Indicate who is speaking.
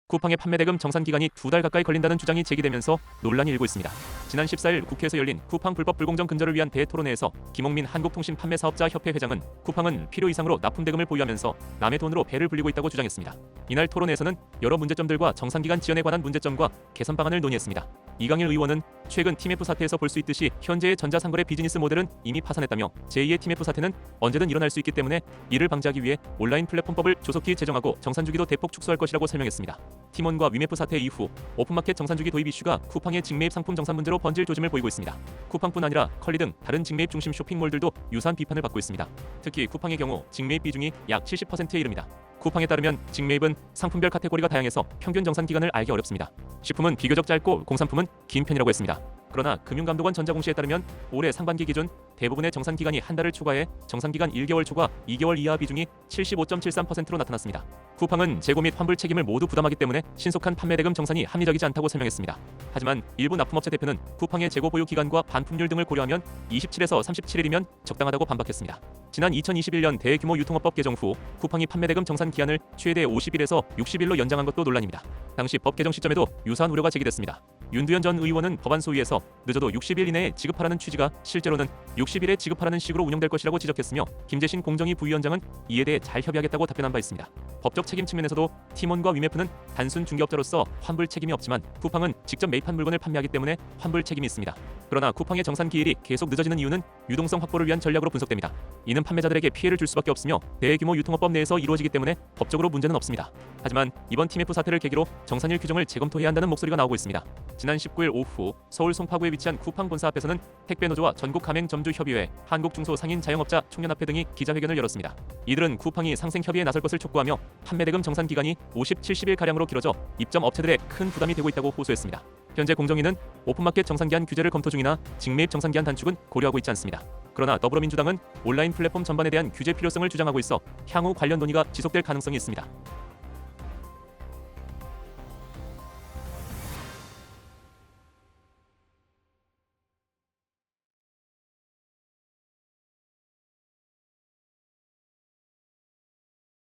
Speaker 1: 쿠팡의 판매대금 정산 기간이 2달 가까이 걸린다는 주장이 제기되면서 논란이 일고 있습니다. 지난 14일 국회에서 열린 쿠팡 불법 불공정 근절을 위한 대토론회에서 김홍민 한국통신 판매사업자협회 회장은 쿠팡은 필요 이상으로 납품대금을 보유하면서 남의 돈으로 배를 불리고 있다고 주장했습니다. 이날 토론회에서는 여러 문제점들과 정산기간 지연에 관한 문제점과 개선 방안을 논의했습니다. 이강일 의원은 최근 TMF 사태에서 볼 수 있듯이 현재의 전자상거래 비즈니스 모델은 이미 파산했다며 제2의 TMF 사태는 언제든 일어날 수 있기 때문에 이를 방지하기 위해 온라인 플랫폼법을 조속히 제정하고 정산주기도 대폭 축소할 것이라고 설명했습니다. 팀원과 위메프 사태 이후 오픈마켓 정산주기 도입 이슈가 쿠팡의 직매입 상품 정산 문제로 번질 조짐을 보이고 있습니다. 쿠팡뿐 아니라 컬리 등 다른 직매입 중심 쇼핑몰들도 유사한 비판을 받고 있습니다. 특히 쿠팡의 경우 직매입 비중이 약 70%에 이릅니다. 쿠팡에 따르면 직매입은 상품별 카테고리가 다양해서 평균 정산 기간을 알기 어렵습니다. 식품은 비교적 짧고 공산품은 긴 편이라고 했습니다. 그러나 금융감독원 전자공시에 따르면 올해 상반기 기준 대부분의 정산 기간이 한 달을 초과해 정산 기간 1개월 초과 2개월 이하 비중이 75.73%로 나타났습니다. 쿠팡은 재고 및 환불 책임을 모두 부담하기 때문에 신속한 판매대금 정산이 합리적이지 않다고 설명했습니다. 하지만 일부 납품업체 대표는 쿠팡의 재고 보유 기간과 반품률 등을 고려하면 27에서 37일이면 적당하다고 반박했습니다. 지난 2021년 대규모 유통업법 개정 후 쿠팡이 판매대금 정산 기한을 최대 50일에서 60일로 연장한 것도 논란입니다. 당시 법 개정 시점에도 유사한 우려가 제기됐습니다. 윤두현 전 의원은 법안 소위에서 늦어도 60일 이내에 지급하라는 취지가 실제로는 60일에 지급하라는 식으로 운영될 것이라고 지적했으며 김재신 공정위 부위원장은 이에 대해 잘 협의하겠다고 답변한 바 있습니다. 법적 책임 측면에서도 팀원과 위메프는 단순 중개업자로서 환불 책임이 없지만 쿠팡은 직접 매입한 물건을 판매하기 때문에 환불 책임이 있습니다. 그러나 쿠팡의 정산 기일이 계속 늦어지는 이유는 유동성 확보를 위한 전략으로 분석됩니다. 이는 판매자들에게 피해를 줄 수밖에 없으며 대규모 유통업법 내에서 이루어지기 때문에 법적으로 문제는 없습니다. 하지만 이번 TMF 사태를 계기로 정산일 규정을 재검토해야 한다는 목소리가 나오고 있습니다. 지난 19일 오후 서울 송파구에 위치한 쿠팡 본사 앞에서는 택배노조와 전국가맹점주협의회, 한국중소상인자영업자 총연합회 등이 기자회견을 열었습니다. 이들은 쿠팡이 상생협의에 나설 것을 촉구하며 판매대금 정산 기간이 50, 70일가량으로 길어져 입점 업체들의 큰 부담이 되고 있다고 호소했습니다. 현재 공정위는 오픈마켓 정산기한 규제를 검토 중이나 직매입 정산기한 단축은 고려하고 있지 않습니다. 그러나 더불어민주당은 온라인 플랫폼 전반에 대한 규제 필요성을 주장하고 있어 향후 관련 논의가 지속될 가능성이 있습니다.